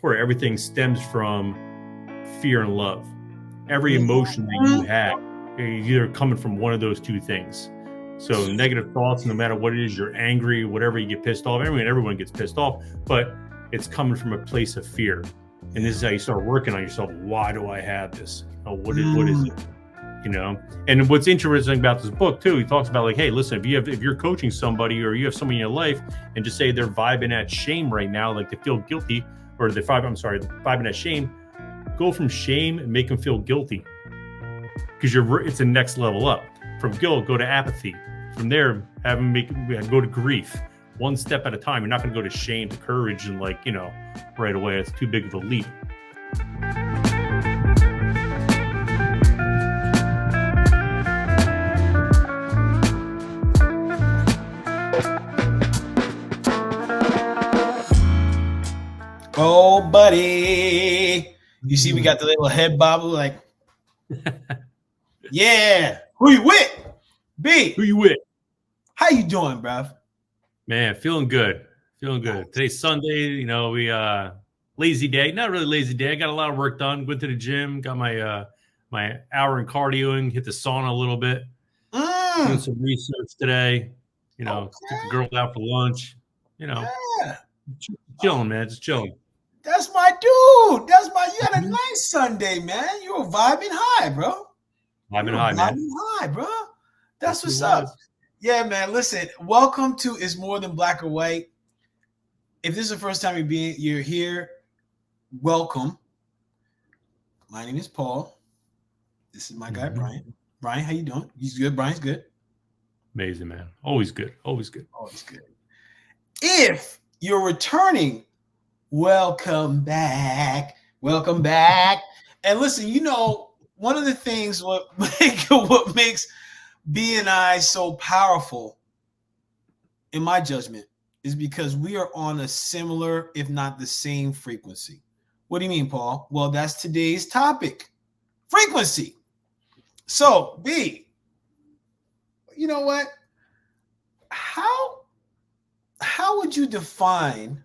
where everything stems from fear and love. Every emotion that you have is either coming from one of those two things. So negative thoughts, no matter what it is, you're angry, whatever, you get pissed off. Everyone gets pissed off, but it's coming from a place of fear. And this is how you start working on yourself. Why do I have this? What is it? And what's interesting about this book too, he talks about like, hey, listen, if you're coaching somebody or you have somebody in your life and just say they're vibing at shame right now, like they feel guilty, or vibing at shame, go from shame and make them feel guilty, because it's a next level up. From guilt, go to apathy. From there, go to grief, one step at a time. You're not going to go to shame to courage and right away. It's too big of a leap. Oh, buddy. You see, we got the little head bobble, like, yeah. Who you with? B. Who you with? How you doing, bruv? Man, feeling good. Today's Sunday. We lazy day. Not really lazy day. I got a lot of work done. Went to the gym. Got my hour in cardioing. Hit the sauna a little bit. Doing some research today. Took the girl out for lunch. Yeah. Chilling, man. Just chilling. That's my dude. You had a nice Sunday, man. You were vibing high, bro. Vibing high, bro. That's what's up. Yeah, man. Listen, welcome to It's More Than Black or White. If this is the first time you're here, welcome. My name is Paul. This is my guy, Brian. Brian, how you doing? He's good. Brian's good. Amazing, man. Always good. If you're returning, welcome back. And listen, one of the things what makes B and I so powerful, in my judgment, is because we are on a similar, if not the same frequency. What do you mean, Paul? Well, that's today's topic, frequency. So, B, you know what? How would you define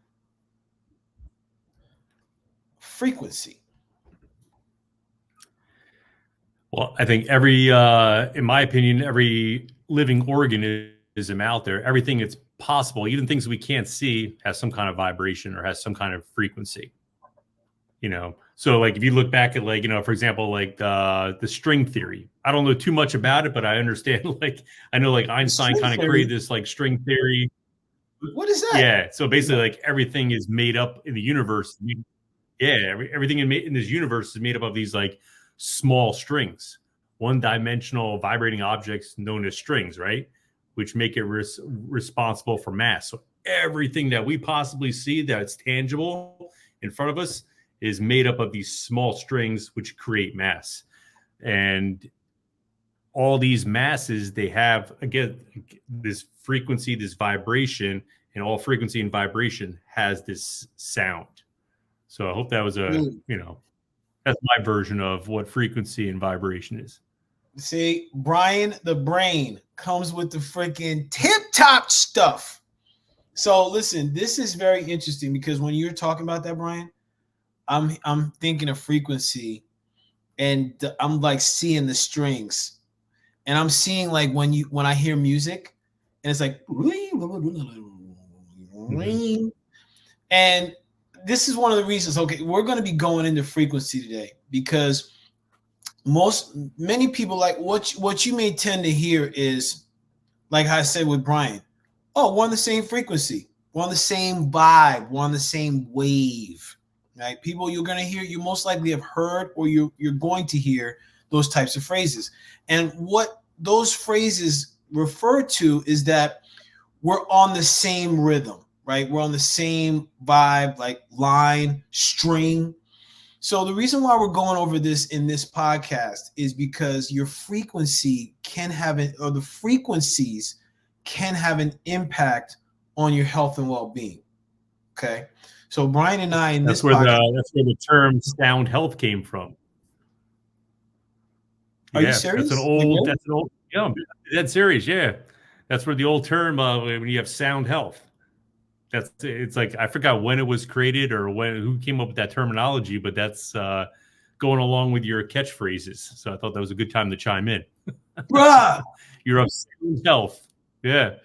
frequency? Well, I think in my opinion, every living organism out there, everything that's possible, even things we can't see, has some kind of vibration or has some kind of frequency. So like if you look back at for example, the string theory, I don't know too much about it, but I understand. I know Einstein kind of created this string theory. What is that? Yeah. So basically, everything is made up in the universe. Yeah, everything in this universe is made up of these small strings, one-dimensional vibrating objects known as strings, right? Which make it responsible for mass. So everything that we possibly see that's tangible in front of us is made up of these small strings which create mass. And all these masses, they have, again, this frequency, this vibration, and all frequency and vibration has this sound. So I hope that was that's my version of what frequency and vibration is. See, Brian, the brain comes with the freaking tip-top stuff. So listen, this is very interesting because when you're talking about that, Brian, I'm thinking of frequency, and I'm seeing the strings, and I'm seeing when I hear music, and it's like, and this is one of the reasons. Okay, we're going to be going into frequency today because many people what you may tend to hear is, like I said with Brian, we're on the same frequency, we're on the same vibe, we're on the same wave, right? People you most likely have heard, or you're going to hear those types of phrases. And what those phrases refer to is that we're on the same rhythm, right? We're on the same vibe, line, string. So the reason why we're going over this in this podcast is because your frequency the frequencies can have an impact on your health and well-being. Okay. So Brian and I that's where the term sound health came from. Are you serious? That's an old, that's serious. Yeah. That's where the old term when you have sound health. it's like I forgot when it was created or who came up with that terminology, but that's going along with your catchphrases. So I thought that was a good time to chime in. Bruh, You're of sound health. Yeah.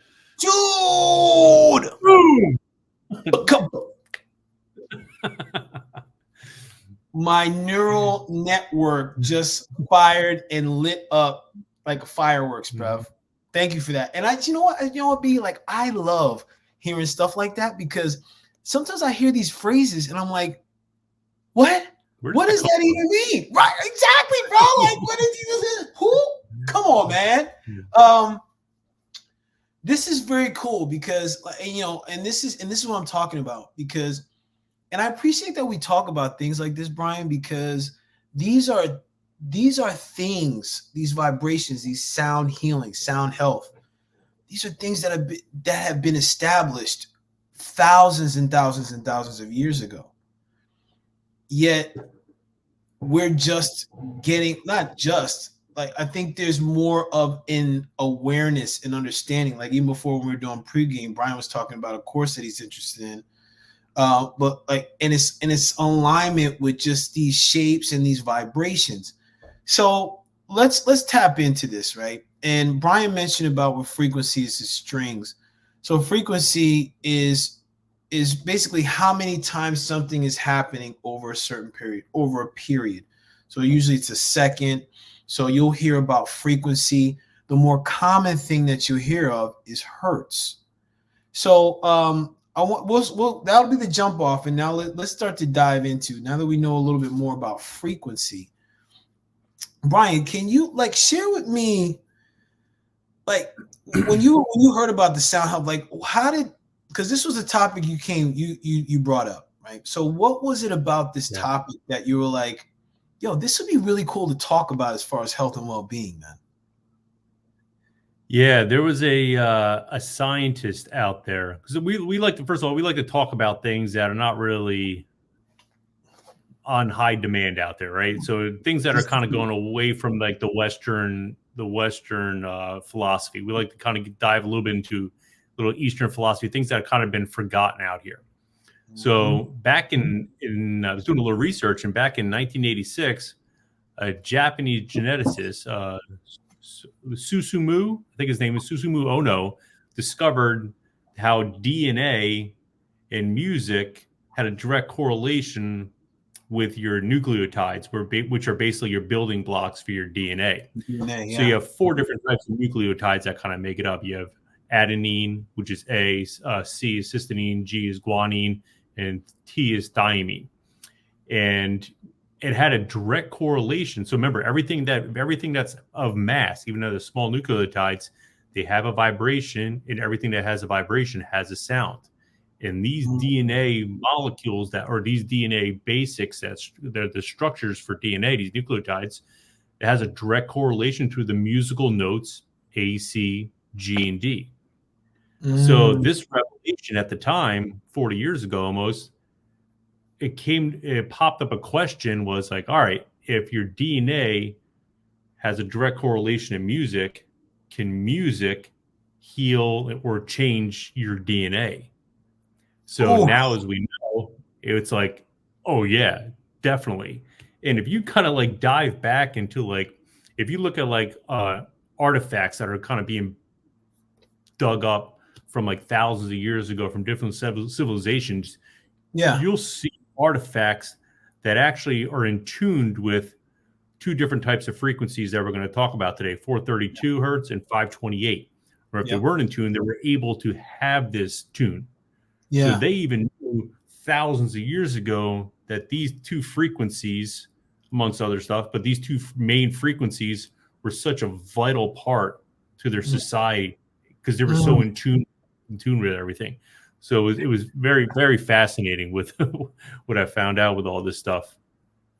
dude. My neural network just fired and lit up like fireworks, bruv. Thank you for that. And you know what, B, like, I love hearing stuff like that because sometimes I hear these phrases and I'm like, what? What does that even mean? Right, exactly, bro. Like, what is he? Who? Come on, man. This is very cool because, you know, and this is what I'm talking about because, and I appreciate that we talk about things like this, Brian, because these are things, these vibrations, these sound healing, sound health. These are things that have been established thousands and thousands and thousands of years ago. Yet we're just getting, not just, like, I think there's more of an awareness and understanding. Like, even before when we were doing pregame, Brian was talking about a course that he's interested in. But like, and it's alignment with just these shapes and these vibrations. So let's tap into this, right? And Brian mentioned about what frequencies is strings. So frequency is basically how many times something is happening over a certain period, over a period. So usually it's a second. So you'll hear about frequency. The more common thing that you hear of is hertz. So that'll be the jump off, and now let's start to dive into, now that we know a little bit more about frequency. Brian, can you like share with me, like, when you heard about the sound health, like, how did, because this was a topic you brought up, right? So what was it about this topic that you were like, yo, this would be really cool to talk about as far as health and well-being, man? Yeah, there was a scientist out there, because we like to, first of all, we like to talk about things that are not really on high demand out there, right? So things that are kind of going away from like the Western philosophy. We like to kind of dive a little bit into little Eastern philosophy, things that have kind of been forgotten out here. So back in I was doing a little research, and back in 1986, a Japanese geneticist, Susumu, I think his name is Susumu Ono, discovered how DNA and music had a direct correlation with your nucleotides, which are basically your building blocks for your DNA. So you have 4 different types of nucleotides that kind of make it up. You have adenine, which is A, C is cysteine, G is guanine, and T is thymine. And it had a direct correlation. So remember, everything that's of mass, even though the small nucleotides, they have a vibration, and everything that has a vibration has a sound. And these DNA molecules these DNA basics, they're the structures for DNA, these nucleotides, it has a direct correlation to the musical notes A, C, G, and D. So this revelation at the time, 40 years ago almost, it popped up a question, was like, all right, if your DNA has a direct correlation in music, can music heal or change your DNA? So now, as we know, it's like, oh yeah, definitely. And if you kind of like dive back into, like, if you look at like artifacts that are kind of being dug up from like thousands of years ago from different civilizations, you'll see artifacts that actually are in tuned with 2 different types of frequencies that we're going to talk about today, 432 hertz and 528. Or if they weren't in tune, they were able to have this tune. So they even knew thousands of years ago that these 2 frequencies, amongst other stuff, but these 2 main frequencies were such a vital part to their society because they were so in tune with everything. So it was very, very fascinating with what I found out with all this stuff.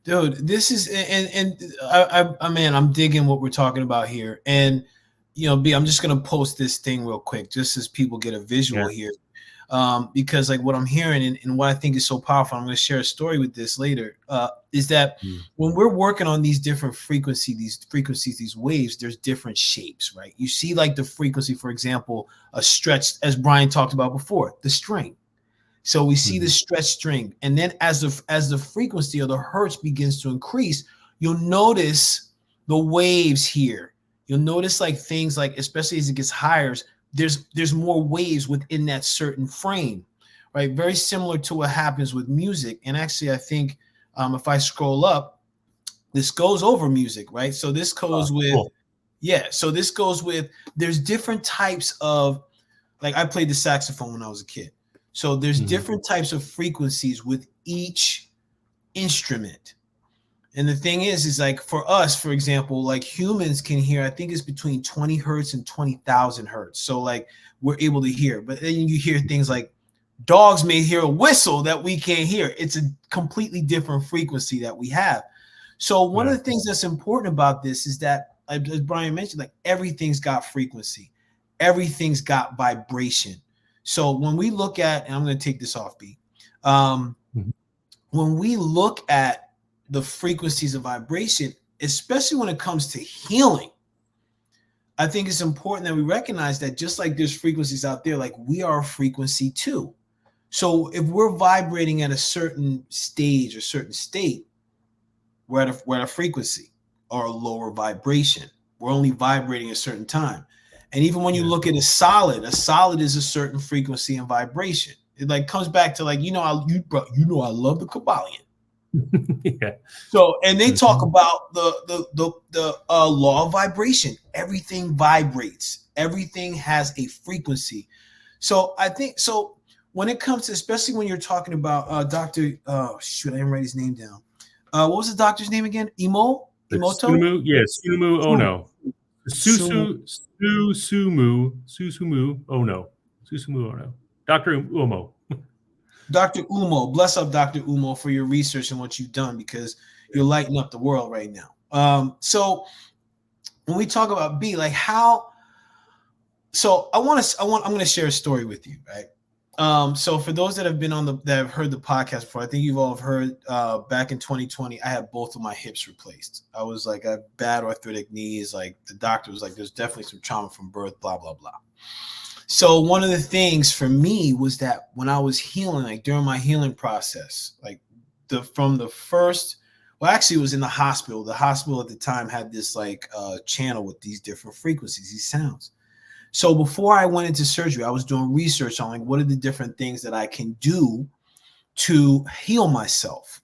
Dude, this is, man, I'm digging what we're talking about here. And, you know, B, I'm just going to post this thing real quick, just as people get a visual here. Because like what I'm hearing and what I think is so powerful, I'm going to share a story with this later, is that when we're working on these different frequencies, these waves, there's different shapes, right? You see like the frequency, for example, a stretch, as Brian talked about before, the string. So we see the stretched string, and then as the frequency or the hertz begins to increase, you'll notice the waves here. You'll notice like things like, especially as it gets higher, there's more waves within that certain frame, right? Very similar to what happens with music. And actually, I think if I scroll up, this goes over music, right? So this goes with, cool. yeah. So this goes with, there's different types of, like I played the saxophone when I was a kid. So there's different types of frequencies with each instrument. And the thing is like for us, for example, like humans can hear, I think it's between 20 hertz and 20,000 hertz. So like we're able to hear, but then you hear things like dogs may hear a whistle that we can't hear. It's a completely different frequency that we have. So one of the things that's important about this is that, as Brian mentioned, like everything's got frequency, everything's got vibration. So when we look at, and I'm going to take this off, B. When we look at the frequencies of vibration, especially when it comes to healing, I think it's important that we recognize that just like there's frequencies out there, like we are a frequency too. So if we're vibrating at a certain stage or certain state, we're at a frequency or a lower vibration. We're only vibrating a certain time. And even when you look at a solid is a certain frequency and vibration. It like comes back to like, I love the Kabbalion. Yeah. So, and they talk about the law of vibration. Everything vibrates. Everything has a frequency. So I think, so when it comes to, especially when you're talking about Dr. I didn't write his name down. What was the doctor's name again? Emoto? Susumu Ono. Susumu Ono. Dr. Umo. Dr. Umo, bless up Dr. Umo for your research and what you've done, because you're lighting up the world right now. So when we talk about B, like how, so I'm going to share a story with you, right? So for those that have heard the podcast before, I think you've all heard back in 2020, I had both of my hips replaced. I was like, I had bad arthritic knees. Like the doctor was like, there's definitely some trauma from birth, blah, blah, blah. So one of the things for me was that when I was healing, like during my healing process, like from the first, well, actually it was in the hospital. The hospital at the time had this like channel with these different frequencies, these sounds. So before I went into surgery, I was doing research on like, what are the different things that I can do to heal myself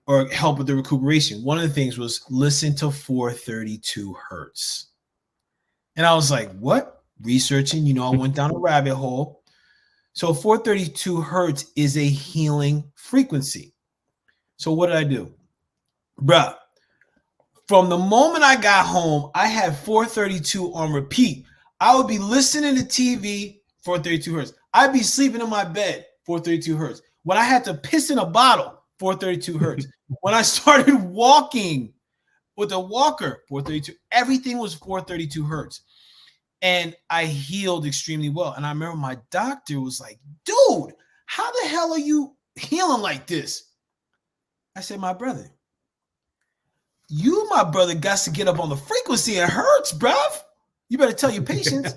or help with the recuperation. One of the things was listen to 432 hertz. And I was like, what? Researching, I went down a rabbit hole. So 432 hertz is a healing frequency. So what did I do? Bruh, from the moment I got home, I had 432 on repeat. I would be listening to TV, 432 hertz. I'd be sleeping in my bed, 432 hertz. When I had to piss in a bottle, 432 hertz. When I started walking with a walker, 432, everything was 432 hertz. And I healed extremely well. And I remember my doctor was like, dude, how the hell are you healing like this? I said, my brother, got to get up on the frequency. It hurts, bruv. You better tell your patients.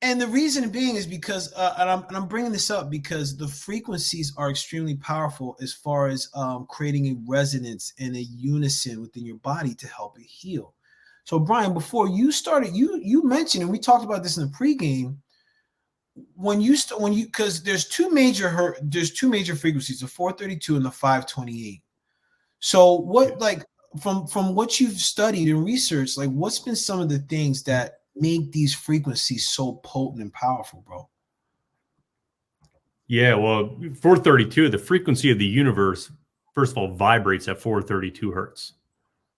And the reason being is because, and I'm bringing this up because the frequencies are extremely powerful as far as creating a resonance and a unison within your body to help it heal. So Brian, before you started, you mentioned, and we talked about this in the pregame, because there's two major frequencies, the 432 and the 528. So what, like from what you've studied and researched, like what's been some of the things that make these frequencies so potent and powerful, bro? Yeah, well, 432, the frequency of the universe, first of all, vibrates at 432 hertz.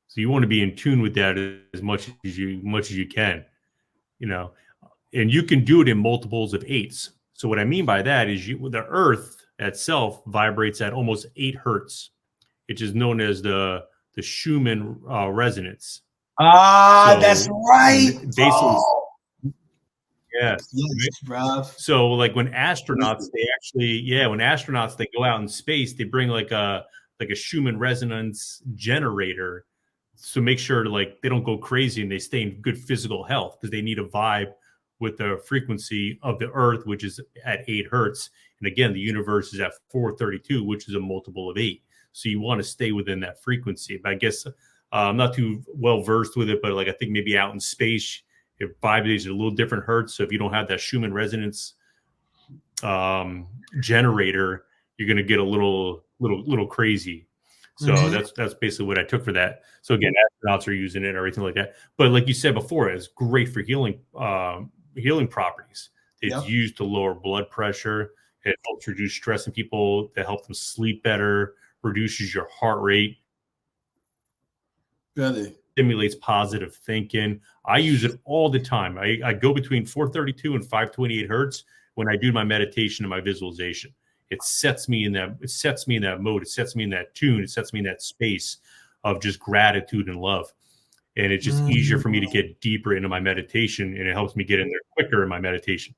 So you want to be in tune with that as much as you can, and you can do it in multiples of eights. So what I mean by that is the Earth itself vibrates at almost 8 hertz, which is known as the Schumann resonance. That's right. Basically, yes, bro. So like when astronauts, they go out in space, they bring like a Schumann resonance generator. So make sure they don't go crazy and they stay in good physical health, because they need a vibe with the frequency of the Earth, which is at 8 hertz. And again, the universe is at 432, which is a multiple of 8. So you want to stay within that frequency. But I guess I'm not too well versed with it, but like I think maybe out in space, it vibrates at a little different hertz. So if you don't have that Schumann resonance generator, you're going to get a little crazy. So that's basically what I took for that. So again, astronauts are using it and everything like that. But like you said before, it's great for healing properties. It's used to lower blood pressure. It helps reduce stress in people, to help them sleep better, reduces your heart rate. Really? Stimulates positive thinking. I use it all the time. I go between 432 and 528 hertz when I do my meditation and my visualization. It sets me in that mode. It sets me in that tune. It sets me in that space of just gratitude and love. And it's just easier for me to get deeper into my meditation, and it helps me get in there quicker in my meditation.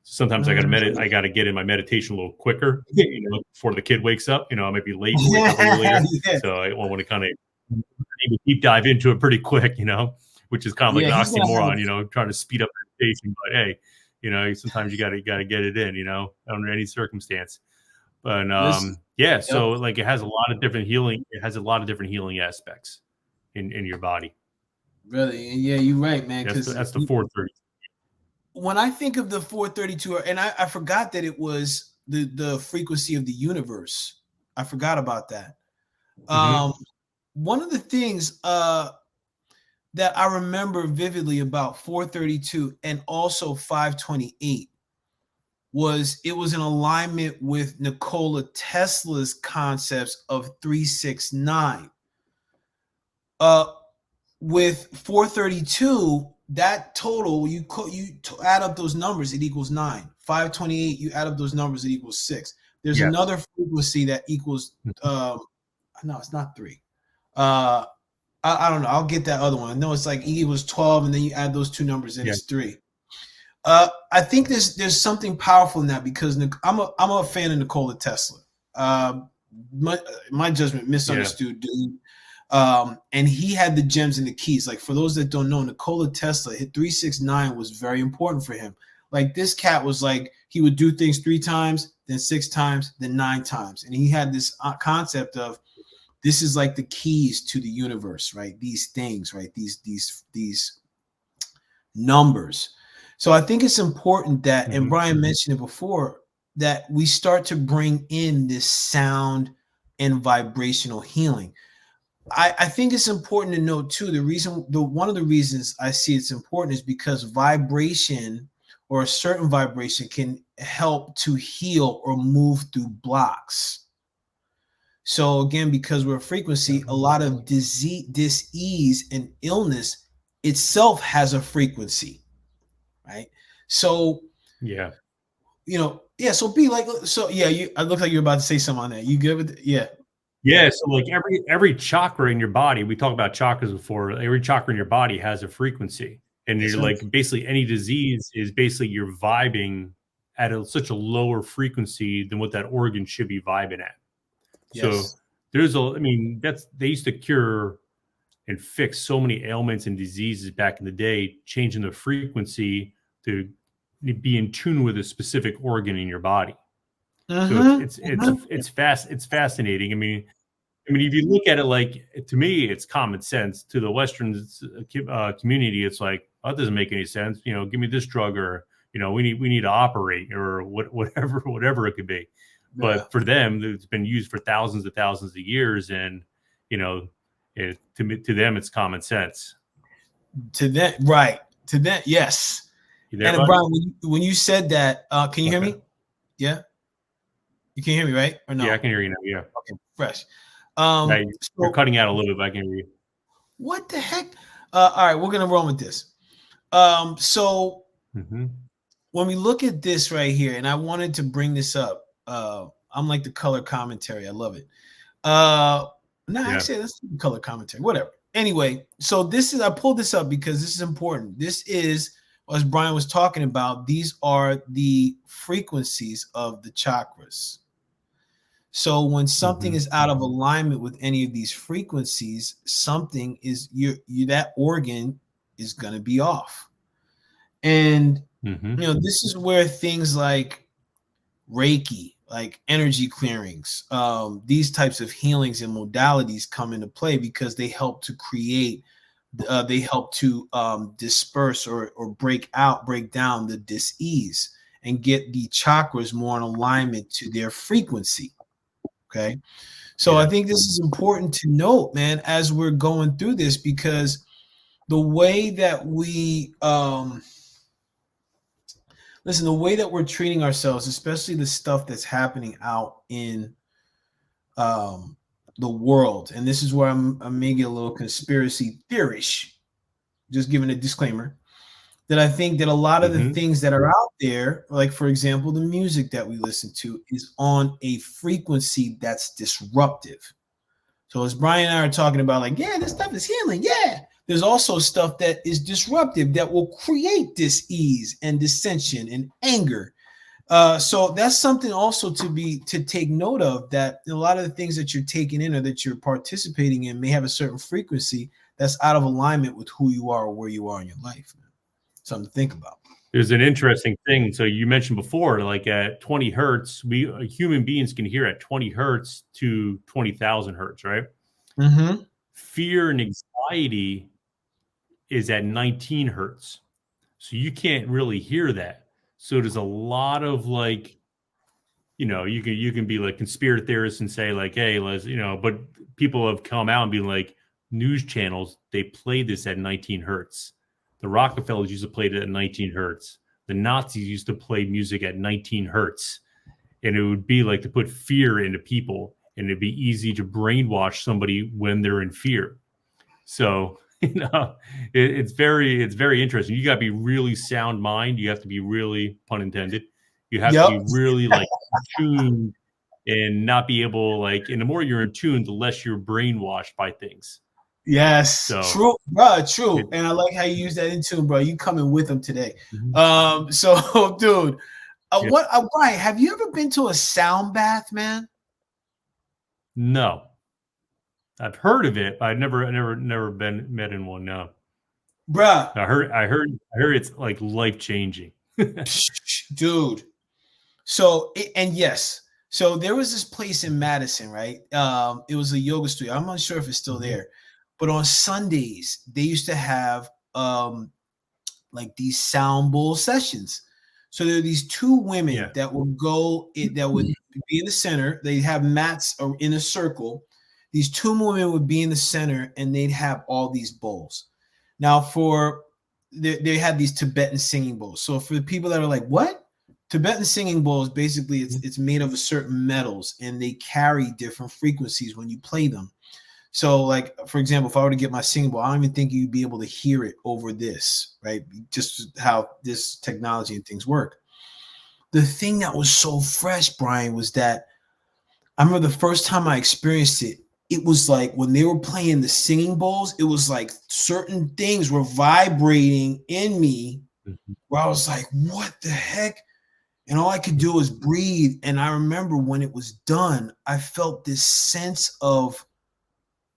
Sometimes I got to get in my meditation a little quicker, before the kid wakes up. I might be late, wake up a little later. So I want to kind of deep dive into it pretty quick, which is kind of like an oxymoron, trying to speed up meditation. But hey, sometimes you got to get it in, under any circumstance. But so like it has a lot of different healing. It has a lot of different healing aspects in your body. Really? Yeah, you're right, man. That's the 430. When I think of the 432, and I forgot that it was the frequency of the universe. I forgot about that. One of the things that I remember vividly about 432 and also 528 was it was in alignment with Nikola Tesla's concepts of 369. With 432, that total, you add up those numbers, it equals 9. 528, you add up those numbers, it equals 6. There's another frequency that equals no, it's not 3. I don't know. I'll get that other one. I know it's like E equals 12, and then you add those two numbers, and it's 3. I think there's something powerful in that, because I'm a fan of Nikola Tesla. My judgment, misunderstood dude. And he had the gems and the keys. Like, for those that don't know, Nikola Tesla, 369 was very important for him. Like, this cat was like, he would do things 3 times, then 6 times, then 9 times. And he had this concept of, this is like the keys to the universe, right? These things, right? These numbers. So I think it's important that, and Brian mentioned it before, that we start to bring in this sound and vibrational healing. I think it's important to note too, one of the reasons I see it's important is because vibration, or a certain vibration, can help to heal or move through blocks. So again, because we're a frequency, a lot of dis-ease and illness itself has a frequency, right? So so be like, I look like you're about to say something on that. You good with it? Yeah, so like every chakra in your body, we talked about chakras before. Every chakra in your body has a frequency, and you're like, basically any disease is basically you're vibing at such a lower frequency than what that organ should be vibing at. So they used to cure and fix so many ailments and diseases back in the day, changing the frequency to be in tune with a specific organ in your body. So it's fascinating. I mean, if you look at it, like, to me, it's common sense. To the Western community, it's like, oh, that doesn't make any sense. Give me this drug, or we need to operate, or whatever it could be. But for them, it's been used for thousands of years, and to them, it's common sense. To them, right? To them, yes. There, and Brian, when you said that, can you hear me? Yeah, you can hear me, right? Or no? Yeah, I can hear you now. Yeah. Okay, fresh. You're cutting out a little bit, but I can hear you. What the heck? All right, we're gonna roll with this. So when we look at this right here, and I wanted to bring this up. I'm like the color commentary. I love it. Actually, let's do color commentary. Whatever. Anyway, so I pulled this up because this is important. This is, as Brian was talking about, these are the frequencies of the chakras. So when something is out of alignment with any of these frequencies, something is that organ is going to be off. And this is where things like Reiki, like energy clearings. These types of healings and modalities come into play because they help to create, they help to disperse or break down the dis-ease and get the chakras more in alignment to their frequency. Okay. So I think this is important to note, man, as we're going through this, because the way that we listen, the way that we're treating ourselves, especially the stuff that's happening out in the world, and this is where I'm making a little conspiracy theorish, just giving a disclaimer, that I think that a lot of the things that are out there, like for example, the music that we listen to is on a frequency that's disruptive. So as Brian and I are talking about, like, yeah, this stuff is healing. Yeah. There's also stuff that is disruptive that will create dis-ease and dissension and anger. So that's something also to take note of, that a lot of the things that you're taking in or that you're participating in may have a certain frequency that's out of alignment with who you are or where you are in your life. Something to think about. There's an interesting thing. So you mentioned before, like at 20 hertz, we human beings can hear at 20 hertz to 20,000 hertz, right? Mm-hmm. Fear and anxiety is at 19 hertz. So you can't really hear that. So there's a lot of like, you know, you can be like conspiracy theorists and say like, hey, let's, you know, but people have come out and been like, news channels, they play this at 19 hertz. The Rockefellers used to play it at 19 hertz. The Nazis used to play music at 19 hertz. And it would be like to put fear into people, and it'd be easy to brainwash somebody when they're in fear. So, you know, it's very interesting. You got to be really sound mind. You have to be really, pun intended, you have to be really like tuned and not be able, like, and the more you're in tune, the less you're brainwashed by things. Yes, so, true, bro, true. And I like how you use that in tune, bro. You coming with them today. So, dude, Brian, have you ever been to a sound bath, man? No, I've heard of it, but I've never been met in one. No, bruh. I heard it's like life changing, dude. So, and yes, so there was this place in Madison, right? It was a yoga studio. I'm not sure if it's still there, but on Sundays they used to have like these sound bowl sessions. So there are these two women that would that would be in the center. They'd have mats in a circle. These two women would be in the center, and they'd have all these bowls. Now, they had these Tibetan singing bowls. So for the people that are like, what? Tibetan singing bowls, basically, it's made of a certain metals, and they carry different frequencies when you play them. So, like, for example, if I were to get my singing bowl, I don't even think you'd be able to hear it over this, right? Just how this technology and things work. The thing that was so fresh, Brian, was that I remember the first time I experienced it, it was like when they were playing the singing bowls, it was like certain things were vibrating in me where I was like, what the heck? And all I could do was breathe. And I remember when it was done, I felt this sense of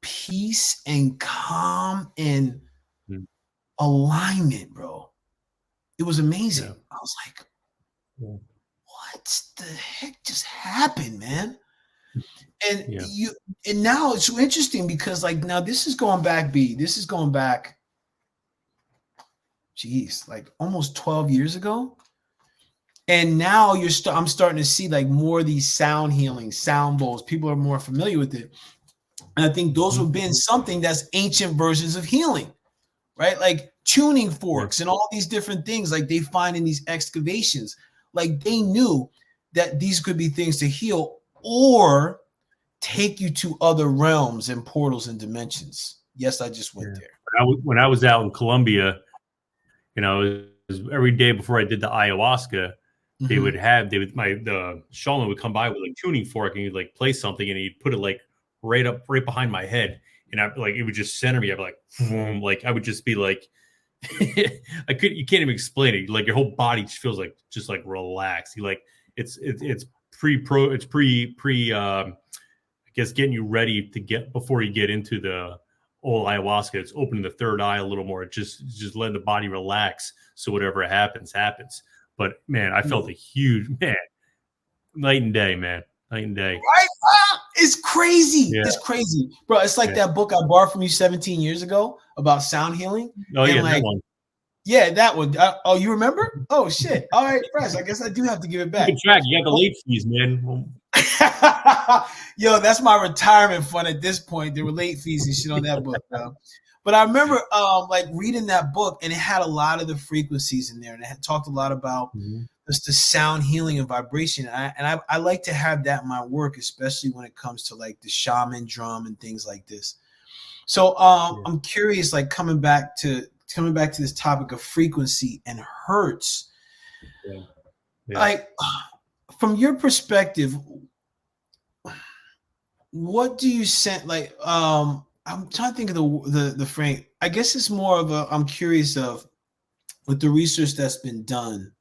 peace and calm and alignment, bro. It was amazing. I was like, what the heck just happened, man? And and now it's so interesting because, like, now this is going back, this is going back, geez, like almost 12 years ago. And now I'm starting to see like more of these sound healing, sound bowls. People are more familiar with it. And I think those have been something that's ancient versions of healing, right? Like tuning forks and all these different things like they find in these excavations. Like they knew that these could be things to heal or take you to other realms and portals and dimensions. Yes, I just went there. When I was out in Colombia, you know, it was every day before I did the ayahuasca, the shaman would come by with a tuning fork and he'd like play something and he'd put it like right behind my head, and I like it would just center me. I'd be like, boom, like I would just be like, you can't even explain it. Like your whole body just feels like just like relaxed. You like it's I guess getting you ready to get before you get into the old ayahuasca. It's opening the third eye a little more. It's just letting the body relax. So whatever happens. But man, I felt a huge Night and day, man. Night and day. Right? It's crazy. Yeah. It's crazy, bro. It's like that book I borrowed from you 17 years ago about sound healing. Oh, and yeah, like, that one. Yeah, that one. Oh, you remember? Oh shit! All right, Fresh. I guess I do have to give it back. Keep track. You got the late fees, man. Yo, that's my retirement fund at this point. There were late fees and shit on that book, bro. But I remember like reading that book, and it had a lot of the frequencies in there, and it had talked a lot about just the sound healing and vibration. And I like to have that in my work, especially when it comes to like the shaman drum and things like this. So I'm curious, like coming back to this topic of frequency and hertz. Like from your perspective, what do you sense? Like I'm trying to think of the frame. I guess it's more of a, I'm curious of, with the research that's been done,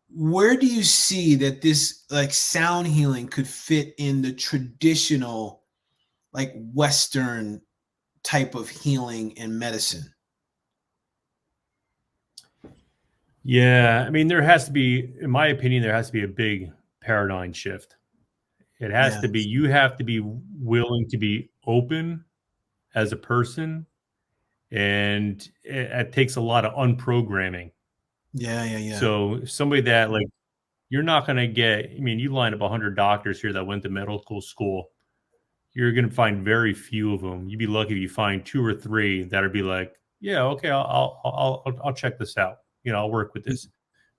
where do you see that this like sound healing could fit in the traditional like Western type of healing and medicine? Yeah, I mean, there has to be, in my opinion, there has to be a big paradigm shift. It has to be, you have to be willing to be open as a person, and it takes a lot of unprogramming. Yeah. So somebody that like, you're not going to get, I mean, you line up 100 doctors here that went to medical school. You're going to find very few of them. You'd be lucky if you find 2 or 3 that'll be like, yeah, okay, I'll check this out. You know, I'll work with this,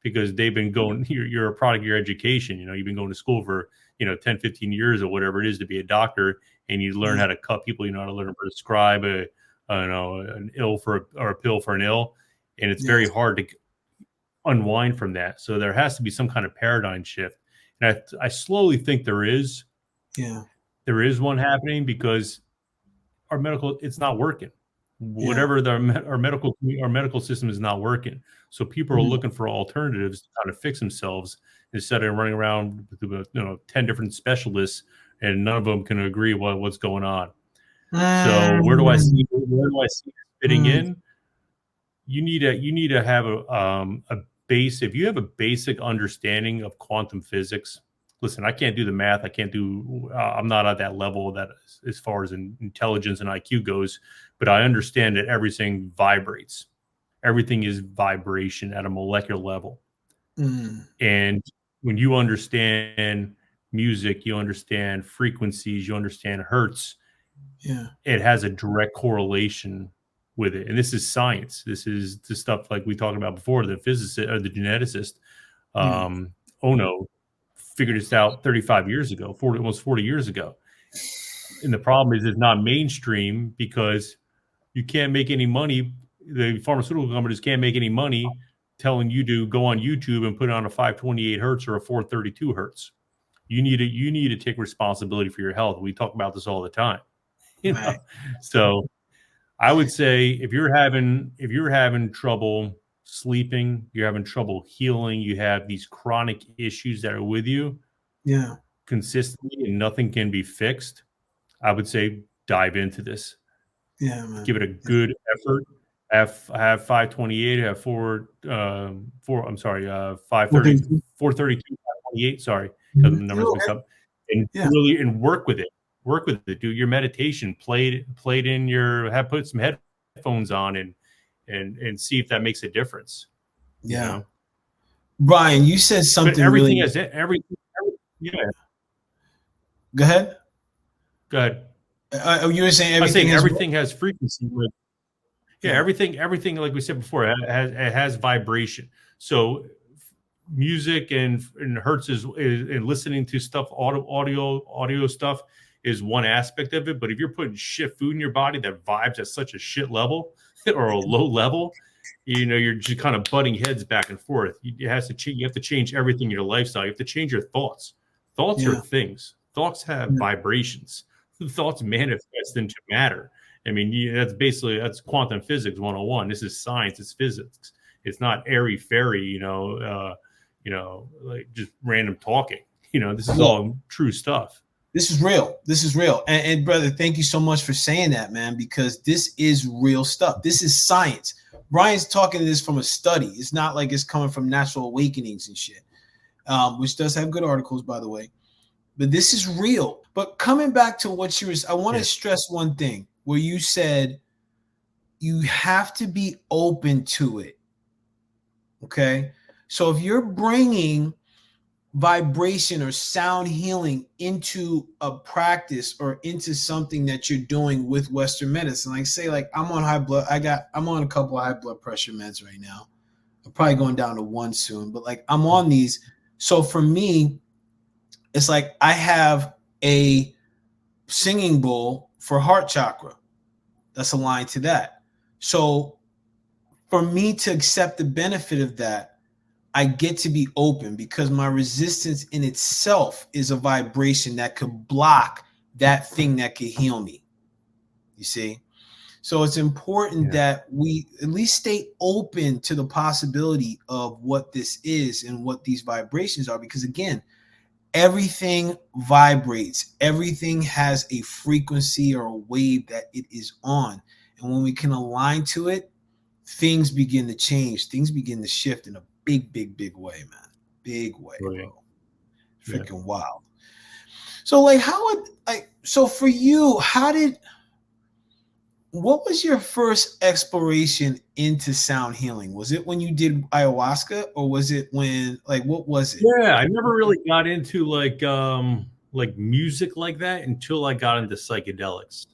because they've been going, you're a product of your education. You know, you've been going to school for, 10, 15 years or whatever it is to be a doctor, and you learn how to cut people, you know how to learn to prescribe an ill or a pill for an ill. And it's very hard to unwind from that. So there has to be some kind of paradigm shift. And I slowly think there is. Yeah. There is one happening, because our medical, it's not working. Whatever our medical system is not working. So people are looking for alternatives to kind of fix themselves, instead of running around with 10 different specialists, and none of them can agree what's going on. So where do I see it fitting in? You need to have a base. If you have a basic understanding of quantum physics, listen, I can't do the math. I'm not at that level that as far as intelligence and IQ goes, but I understand that everything vibrates. Everything is vibration at a molecular level. And when you understand music, you understand frequencies, you understand hertz, it has a direct correlation with it. And this is science. This is the stuff like we talked about before, the physicist or the geneticist, Ono, figured this out 35 years ago, almost 40 years ago. And the problem is it's not mainstream, because you can't make any money. The pharmaceutical companies can't make any money telling you to go on YouTube and put on a 528 hertz or a 432 hertz. You need to take responsibility for your health. We talk about this all the time. So I would say if you're having trouble sleeping, you're having trouble healing, you have these chronic issues that are with you consistently, and nothing can be fixed, I would say dive into this. Man. Give it a good effort. Have 528, have 432, 528, sorry, because the numbers mixed up. And really, and work with it. Work with it. Do your meditation. Put some headphones on and see if that makes a difference. Yeah. You know? Brian, you said something. But everything really... has everything. Yeah. Go ahead. You were saying everything has frequency. Everything, like we said before, it has vibration. So music and hertz is and listening to stuff, audio stuff is one aspect of it. But if you're putting shit food in your body that vibes at such a shit level or a low level, you're just kind of butting heads back and forth. You have to change everything in your lifestyle. You have to change your thoughts. Thoughts are things. Thoughts have vibrations. Thoughts manifest into matter. I mean, that's quantum physics 101. This is science. It's physics. It's not airy fairy, like just random talking. This is all true stuff. This is real. And brother, thank you so much for saying that, man, because this is real stuff. This is science. Brian's talking to this from a study. It's not like it's coming from natural awakenings and shit. which does have good articles, by the way. But this is real. But coming back to what you were, I want to stress one thing where you said you have to be open to it. Okay. So if you're bringing vibration or sound healing into a practice or into something that you're doing with Western medicine, like say, like I'm on I'm on a couple of high blood pressure meds right now. I'm probably going down to one soon, but like I'm on these. So for me, it's like I have a singing bowl for heart chakra that's aligned to that. So for me to accept the benefit of that, I get to be open because my resistance in itself is a vibration that could block that thing that could heal me. You see? So it's important that we at least stay open to the possibility of what this is and what these vibrations are, because again, everything vibrates. Everything has a frequency or a wave that it is on. And when we can align to it, things begin to change. Things begin to shift in a big way, man. Big way, bro. Freaking wild. So like so for you, what was your first exploration into sound healing? Was it when you did ayahuasca, or was it when, like, what was it? Yeah, I never really got into like music like that until I got into psychedelics.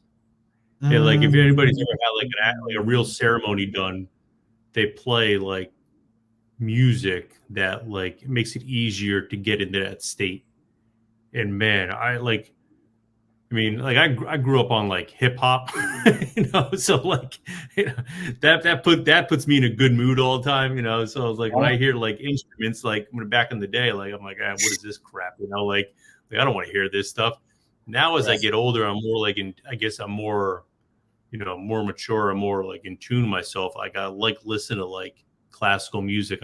Yeah, like if anybody's ever had like a real ceremony done, they play like music that like makes it easier to get into that state. And man, I grew up on like hip hop, so like that puts me in a good mood all the time, So I was like, when I hear like instruments, like back in the day, like I'm like, what is this crap, like I don't want to hear this stuff. Now as I get older, I'm more like I'm more, more mature, I'm more like in tune myself. Like I like listen to like classical music.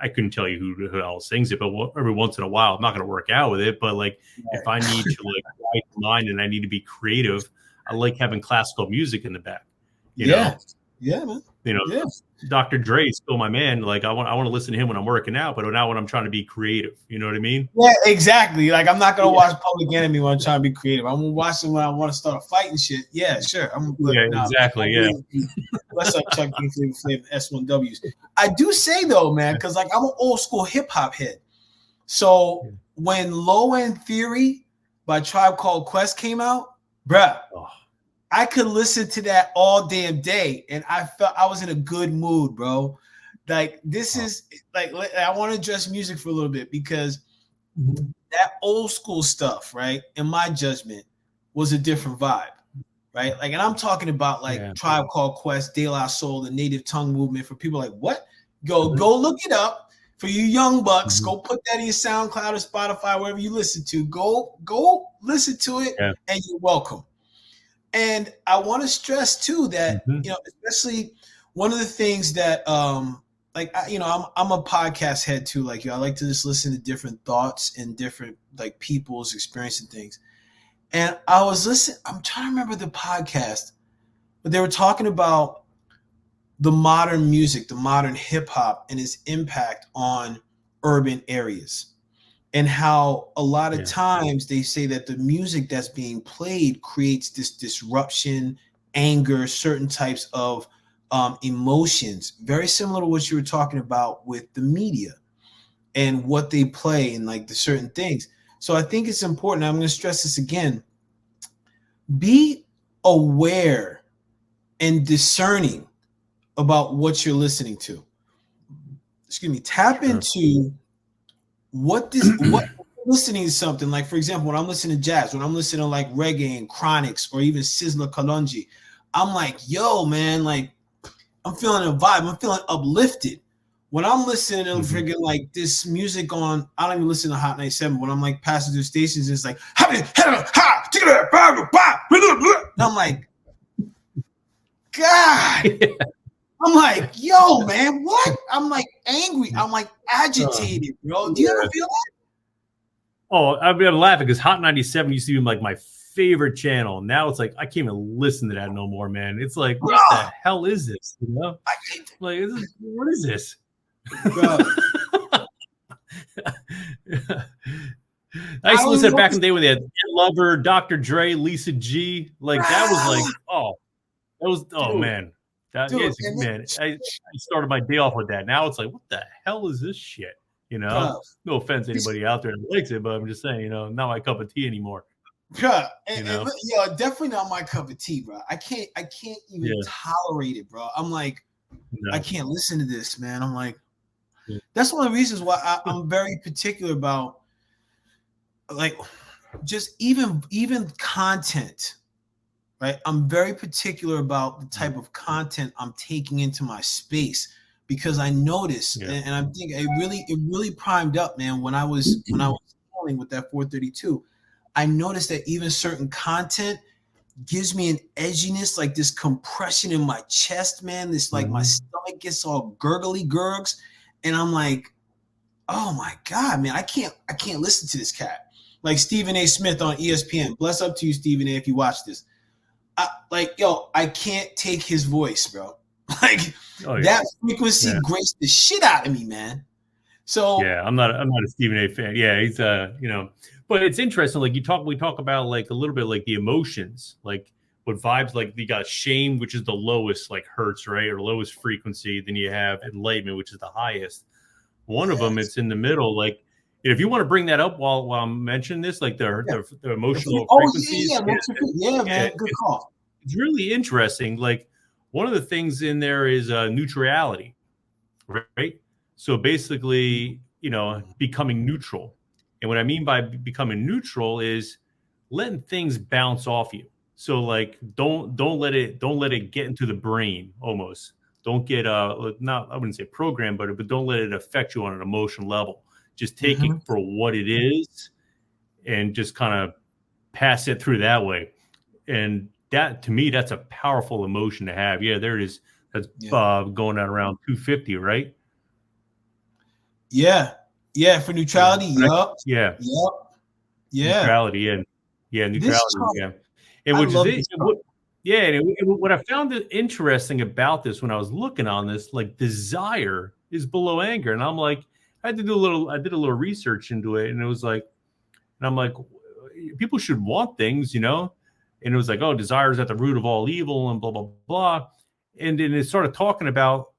I couldn't tell you who else sings it, but every once in a while, I'm not going to work out with it. But like, if I need to like write mind and I need to be creative, I like having classical music in the back. You know? Yeah, man. Dr. Dre is still my man. Like I want to listen to him when I'm working out, but not when I'm trying to be creative. You know what I mean? Yeah, exactly. Like I'm not gonna watch Public Enemy when I'm trying to be creative. I'm gonna watch it when I want to start a fight and shit. Yeah, sure. Exactly. Yeah. What's up, Chuck D, Flavor S1Ws? I do say though, man, because like I'm an old school hip hop head. So when Low End Theory by Tribe Called Quest came out, bruh, I could listen to that all damn day, and I felt I was in a good mood, bro. Like this is like I want to address music for a little bit because that old school stuff, right? In my judgment, was a different vibe, right? Like, and I'm talking about like Tribe Called Quest, De La Soul, the Native Tongue Movement. For people like, what? Go look it up. For you young bucks, go put that in your SoundCloud or Spotify, wherever you listen to. Go listen to it, and you're welcome. And I want to stress too that especially one of the things that I'm a podcast head too. Like I like to just listen to different thoughts and different like people's experience and things. And I was listening. I'm trying to remember the podcast, but they were talking about the modern music, the modern hip hop, and its impact on urban areas. And how a lot of times they say that the music that's being played creates this disruption, anger, certain types of emotions, very similar to what you were talking about with the media and what they play and like the certain things. So I think it's important. I'm going to stress this again. Be aware and discerning about what you're listening to. Excuse me. Tap into what listening to something like, for example, when I'm listening to jazz, when I'm listening to like reggae and chronics or even Sizzla Kalonji, I'm like, yo, man, like I'm feeling a vibe. I'm feeling uplifted. When I'm listening to freaking like this music on, I don't even listen to Hot 97. When I'm like passing through stations, it's like, and I'm like, God. I'm like, yo, man, what? I'm like angry. I'm like agitated, bro. Do you ever feel that? Oh, I've been laughing because Hot 97 used to be like my favorite channel. Now it's like I can't even listen to that no more, man. It's like, what the hell is this? Like, what is this? I used to listen to back in the day when they had Ed Lover, Dr. Dre, Lisa G. Like that was like, oh, that was dude, man. That dude, is man. I started my day off with that. Now it's like, what the hell is this shit? You know? bro, No offense to anybody out there that likes it, but I'm just saying, not my cup of tea anymore. bro, You know? definitely not my cup of tea, bro. I can't even tolerate it, bro. I'm like, I can't listen to this, man. I'm like, that's one of the reasons why I'm very particular about, like, just even content, right? I'm very particular about the type of content I'm taking into my space, because I noticed, and I think it really primed up, man. When I was dealing with that 432, I noticed that even certain content gives me an edginess, like this compression in my chest, man. This like my stomach gets all gurgly gurgs, and I'm like, oh my God, man, I can't listen to this cat. Like Stephen A. Smith on ESPN. Bless up to you, Stephen A. if you watch this. I can't take his voice, bro. Like that frequency grates the shit out of me, man. So I'm not a Stephen A. fan. Yeah, he's but it's interesting. Like we talk about like a little bit like the emotions, like what vibes, like you got shame, which is the lowest like hertz, right, or lowest frequency. Then you have enlightenment, which is the highest. One of them, it's in the middle. Like if you want to bring that up while I'm mentioning this, like the emotional frequencies. Man, good call. It's really interesting. Like one of the things in there is neutrality, right? So basically, becoming neutral. And what I mean by becoming neutral is letting things bounce off you. So like don't let it get into the brain almost. Don't get I wouldn't say programmed, but don't let it affect you on an emotional level. Just take it for what it is and just kind of pass it through that way. And that, to me, that's a powerful emotion to have. Yeah, there it is. That's going at around 250, right? Yeah. For neutrality. Yeah. Neutrality. Neutrality. And which is what I found interesting about this when I was looking on this, like desire is below anger, and I'm like, I did a little research into it, and it was like, and I'm like, people should want things, and it was like, oh, desire is at the root of all evil, and blah blah blah, and then it started talking about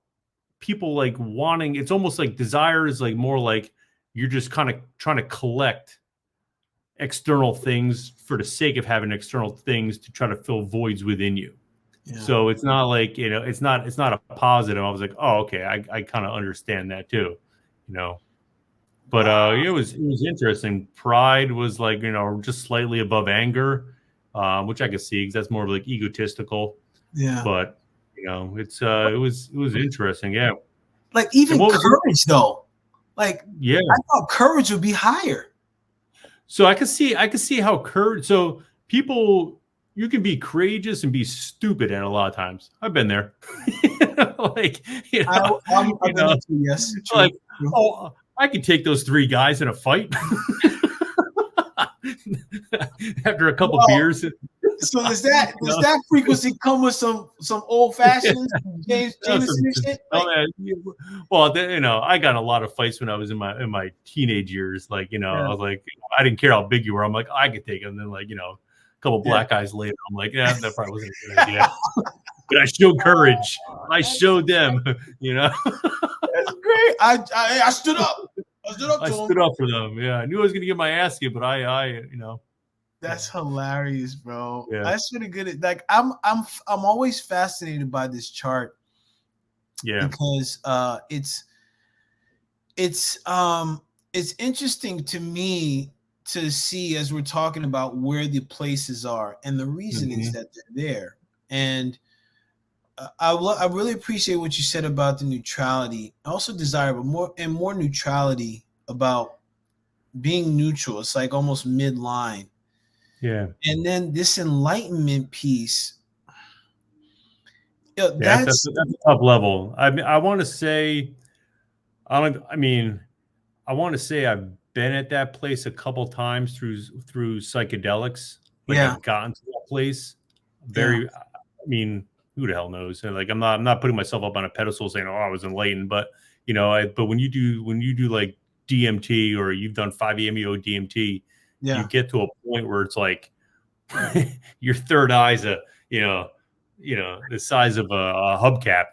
people like wanting. It's almost like desire is like more like you're just kind of trying to collect external things for the sake of having external things to try to fill voids within you. So it's not like, it's not a positive. I was like, oh, okay, I kind of understand that too, but it was interesting. Pride was like, just slightly above anger, which I could see because that's more like egotistical. But it's it was interesting. Yeah, like even courage though. Like I thought courage would be higher. So I could see how courage. So people, you can be courageous and be stupid at a lot of times. I've been there. Like, yes. Like, oh, I could take those three guys in a fight after a couple beers. So does that frequency come with some old fashioned Jameson shit? Well, I got a lot of fights when I was in my teenage years. Like, I was like, I didn't care how big you were. I'm like, I could take them. And then like, a couple black guys later, I'm like, yeah, that probably wasn't a good idea. But I showed courage. I showed them. That's great. I stood up. I stood up for them. Yeah, I knew I was gonna get my ass kicked, but I. That's hilarious, bro. Yeah. That's really good. Like I'm always fascinated by this chart. Yeah. Because it's interesting to me to see, as we're talking about, where the places are, and the reason is that they're there. And I really appreciate what you said about the neutrality, also desire, but more neutrality, about being neutral. It's like almost midline. Yeah. And then this enlightenment piece. That's a tough level. I want to say, I want to say I've been at that place a couple times through psychedelics. Like I've gotten to that place. Who the hell knows? And like, I'm not putting myself up on a pedestal saying, oh, I was enlightened, but but when you do like DMT or you've done 5-MeO DMT, you get to a point where it's like your third eye's the size of a hubcap,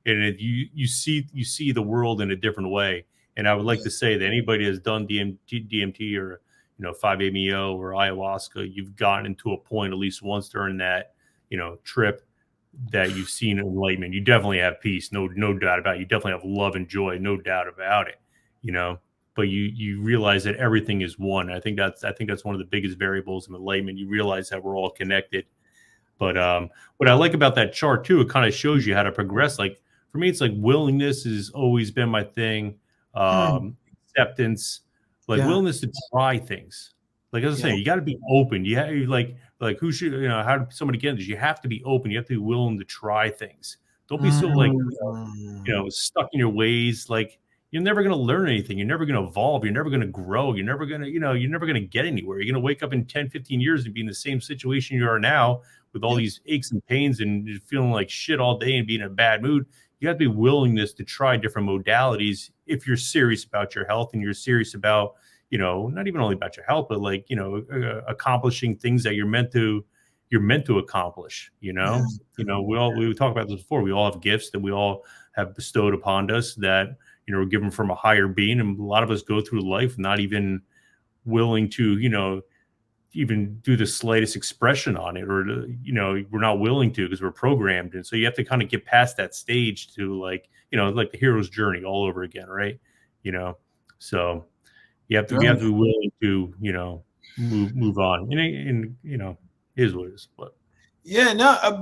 and you see the world in a different way. And I would like to say that anybody that's done DMT or 5-MeO or ayahuasca, you've gotten into a point at least once during that trip that you've seen enlightenment. You definitely have peace, no doubt about it. You definitely have love and joy, no doubt about it. But you realize that everything is one. I think that's one of the biggest variables in enlightenment. You realize that we're all connected. But what I like about that chart too, it kind of shows you how to progress. Like for me, it's like willingness has always been my thing. Acceptance, like willingness to try things. Like as I was saying, you got to be open. You have like who should how did somebody get this? You have to be open. You have to be willing to try things. Don't be so like stuck in your ways. Like you're never going to learn anything. You're never going to evolve. You're never going to grow. You're never going to you're never going to get anywhere. You're going to wake up in 10, 15 years and be in the same situation you are now with all these aches and pains and just feeling like shit all day and being in a bad mood. You have to be willingness to try different modalities if you're serious about your health and you're serious about, not even only about your health, but like, accomplishing things that you're meant to accomplish, we talked about this before. We all have gifts that we all have bestowed upon us that, we're given from a higher being. And a lot of us go through life not even willing to, even do the slightest expression on it, or we're not willing to because we're programmed. And so you have to kind of get past that stage to like the hero's journey all over again, right? So you have to be willing to move on, and is what it is. But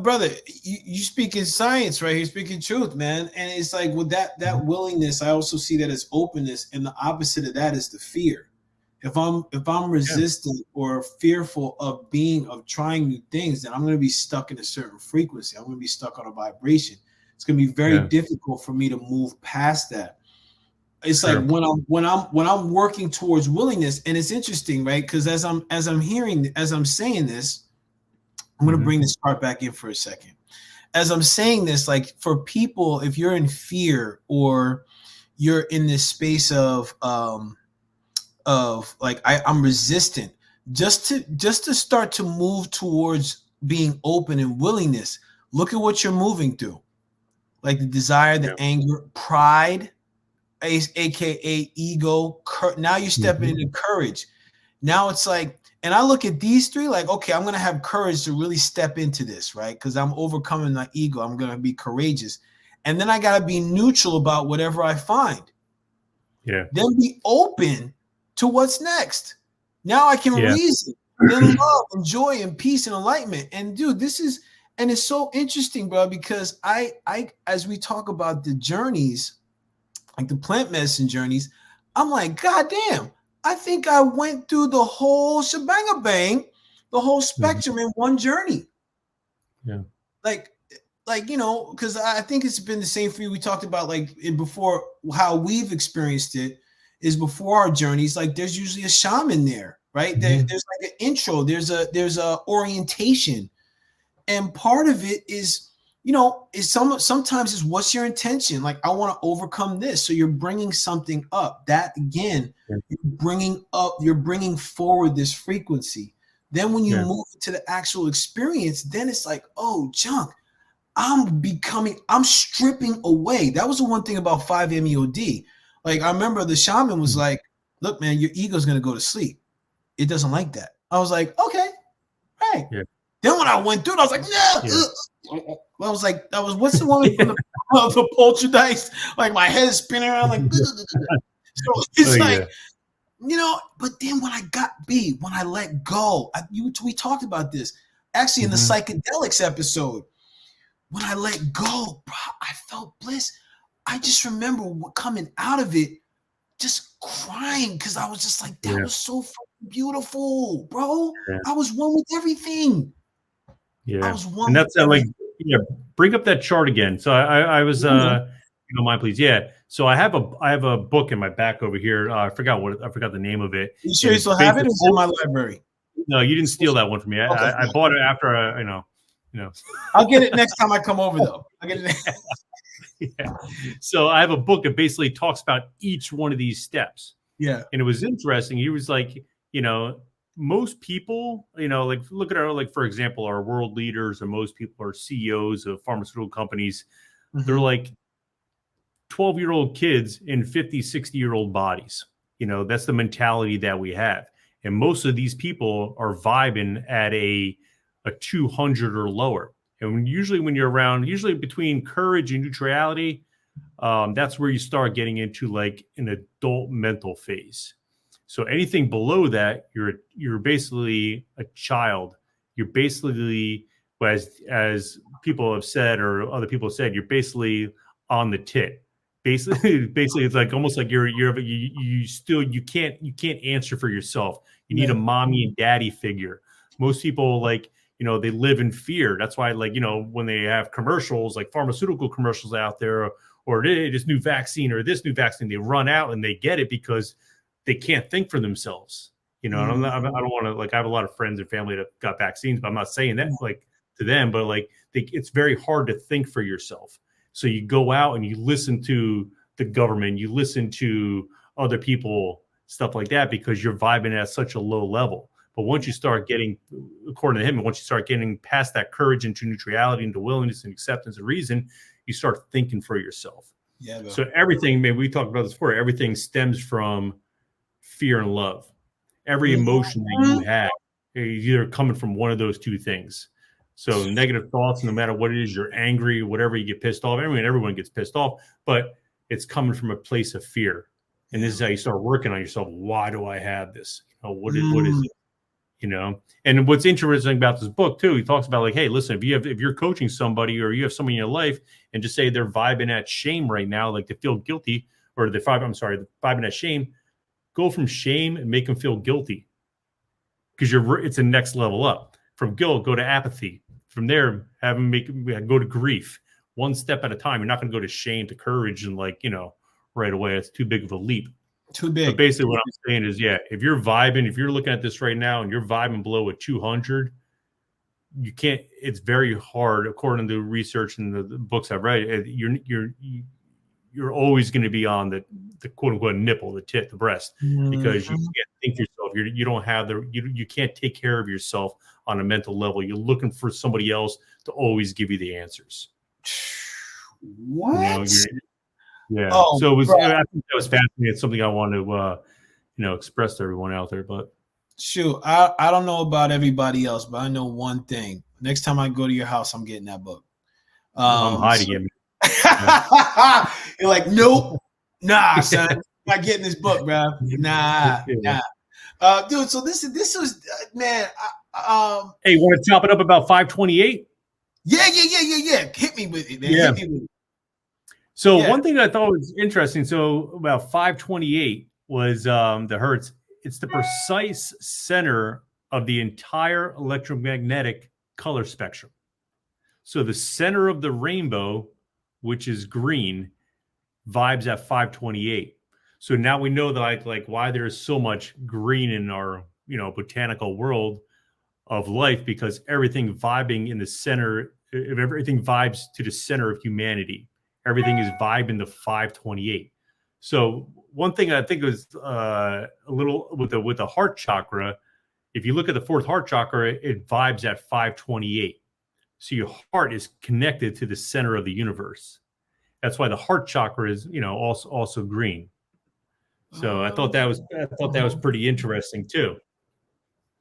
brother, you speak in science, right? You're speaking truth, man. And it's like with that willingness, I also see that as openness, and the opposite of that is the fear. If I'm resistant or fearful of trying new things, then I'm going to be stuck in a certain frequency. I'm going to be stuck on a vibration. It's going to be very difficult for me to move past that. It's like when I'm working towards willingness, and it's interesting, right? Because as I'm saying this, I'm going to bring this part back in for a second. As I'm saying this, like for people, if you're in fear or you're in this space of like I'm resistant, just to start to move towards being open and willingness. Look at what you're moving through, like the desire, the anger, pride, aka ego. Now you're stepping into courage. Now it's like, and I look at these three like, okay, I'm gonna have courage to really step into this, right? Because I'm overcoming my ego. I'm gonna be courageous, and then I gotta be neutral about whatever I find. Then be open to what's next. Now I can reason, then love and joy and peace and enlightenment. And dude, and it's so interesting, bro, because I as we talk about the journeys, like the plant medicine journeys, I'm like, God damn, I think I went through the whole shebang, the whole spectrum in one journey. Like, because I think it's been the same for you. We talked about like before how we've experienced it. Is before our journeys, like there's usually a shaman there, right? There's like an intro, there's a orientation, and part of it is sometimes is what's your intention? Like I want to overcome this, so you're bringing something up. That again, you're bringing forward this frequency. Then when you move to the actual experience, then it's like, oh, junk. I'm stripping away. That was the one thing about 5-MeO-D. Like I remember the shaman was like, look, man, your ego's going to go to sleep. It doesn't like that. I was like, okay, right. Then when I went through it, I was like, no. I was like, what's the one from the poltergeist? Like my head is spinning around like, so it's but then when I let go, we talked about this actually in the psychedelics episode. When I let go, bro, I felt bliss. I just remember coming out of it, just crying because I was just like, that was so fucking beautiful, bro. I was one with everything. I was one. And that's bring up that chart again. So I was, mind, please. Yeah. So I have a book in my back over here. I forgot the name of it. You sure you still have it? It's in my library. No, you didn't steal that one from me. I bought it after I'll get it next time I come over though. I'll get it. Yeah. So I have a book that basically talks about each one of these steps. Yeah. And it was interesting. He was like, most people, like look at our, like, for example, our world leaders, or most people are CEOs of pharmaceutical companies. They're like 12-year-old kids in 50, 60-year-old bodies. That's the mentality that we have. And most of these people are vibing at a 200 or lower. And usually when you're around, usually between courage and neutrality, that's where you start getting into like an adult mental phase. So anything below that, you're basically a child. You're basically, as people have said, or other people have said, you're basically on the tit. Basically, it's like almost like you can't answer for yourself. You need a mommy and daddy figure. Most people, like, they live in fear. That's why, like, when they have commercials, like pharmaceutical commercials out there, or this new vaccine or this new vaccine, they run out and they get it because they can't think for themselves. And I don't want to, like, I have a lot of friends and family that got vaccines, but I'm not saying that like to them, but like it's very hard to think for yourself. So you go out and you listen to the government, you listen to other people, stuff like that, because you're vibing at such a low level. But once you start getting, according to him, once you start getting past that courage into neutrality, into willingness and acceptance and reason, you start thinking for yourself. Yeah. Bro. So everything, maybe we talked about this before, everything stems from fear and love. Every emotion that you have is either coming from one of those two things. So negative thoughts, no matter what it is, you're angry, whatever, you get pissed off. Everyone gets pissed off, but it's coming from a place of fear. And this is how you start working on yourself. Why do I have this? What is it? And what's interesting about this book too, he talks about, like, hey, listen, if you're coaching somebody, or you have somebody in your life, and just say they're vibing at shame right now, like they feel guilty, or they're vibing at shame, go from shame and make them feel guilty, because it's a next level up. From guilt, go to apathy. From there, have them go to grief, one step at a time. You're not going to go to shame to courage and, like, right away. It's too big of a leap. Too big. But basically what I'm saying is, if you're vibing, if you're looking at this right now and you're vibing below a 200, you can't, it's very hard, according to research and the books I've read, you're always going to be on the quote unquote nipple, the tit, the breast, because you can't think yourself. You don't have you can't take care of yourself on a mental level. You're looking for somebody else to always give you the answers. What? Yeah. Oh, so it was. I think that was fascinating. It's something I wanted to, express to everyone out there. But shoot, I don't know about everybody else, but I know one thing. Next time I go to your house, I'm getting that book. I'm hiding it. You're like, nope, nah, son, not getting this book, bro. Nah. Dude. So this was, man. Hey, you want to chop it up about 528? Yeah. Hit me with it, man. Yeah. Hit me with it. So one thing that I thought was interesting, so about 528 was the hertz. It's the precise center of the entire electromagnetic color spectrum. So the center of the rainbow, which is green, vibes at 528. So now we know that like why there's so much green in our botanical world of life, because everything vibing in the center, everything vibes to the center of humanity. Everything is vibing to 528. So one thing I think was a little with the heart chakra, if you look at the fourth heart chakra, it vibes at 528. So your heart is connected to the center of the universe. That's why the heart chakra is, also green. So I thought that was pretty interesting too.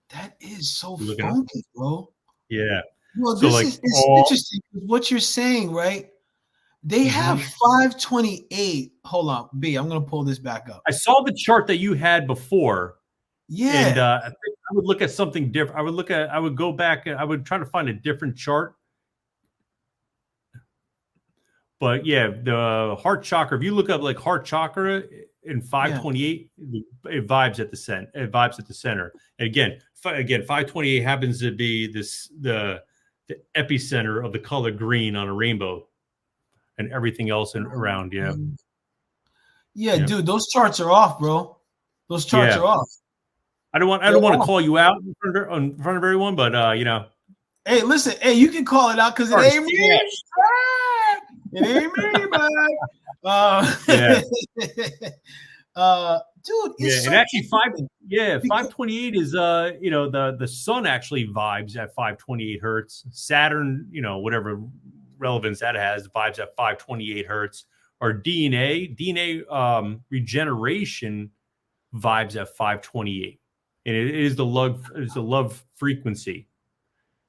That is so funky, bro. Yeah. Well, so this is interesting. What you're saying, right? They have 528. Hold on, B. I'm gonna pull this back up. I saw the chart that you had before. Yeah. And I think I would look at something different. I would go back and I would try to find a different chart. But yeah, the heart chakra, if you look up like heart chakra in 528, it vibes at the center. It vibes at the center. And again, 528 happens to be the epicenter of the color green on a rainbow. And everything else around, yeah, dude, those charts are off, bro. Those charts are off. I don't want to call you out in front of everyone, but Hey, listen, hey, you can call it out because it ain't me. It ain't me, man. Yeah. Dude, it's Yeah, so and actually interesting because 528 is the sun actually vibes at 528 hertz. Saturn, whatever relevance that has, vibes at 528 hertz. Or DNA regeneration vibes at 528. And it is the love frequency.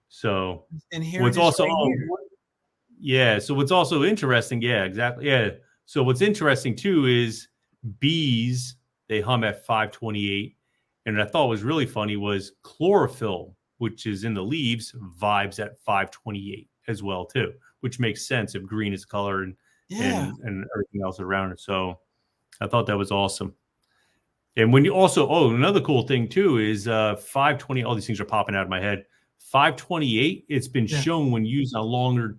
So and here what's it is also right here. yeah, so what's also interesting, yeah, exactly. Yeah. So what's interesting too is bees, they hum at 528. And what I thought was really funny was chlorophyll, which is in the leaves, vibes at 528 as well too, which makes sense if green is color and Yeah. and everything else around it. So I thought that was awesome. And when you also, another cool thing too is 520. All these things are popping out of my head. 528. It's been Yeah. shown when used on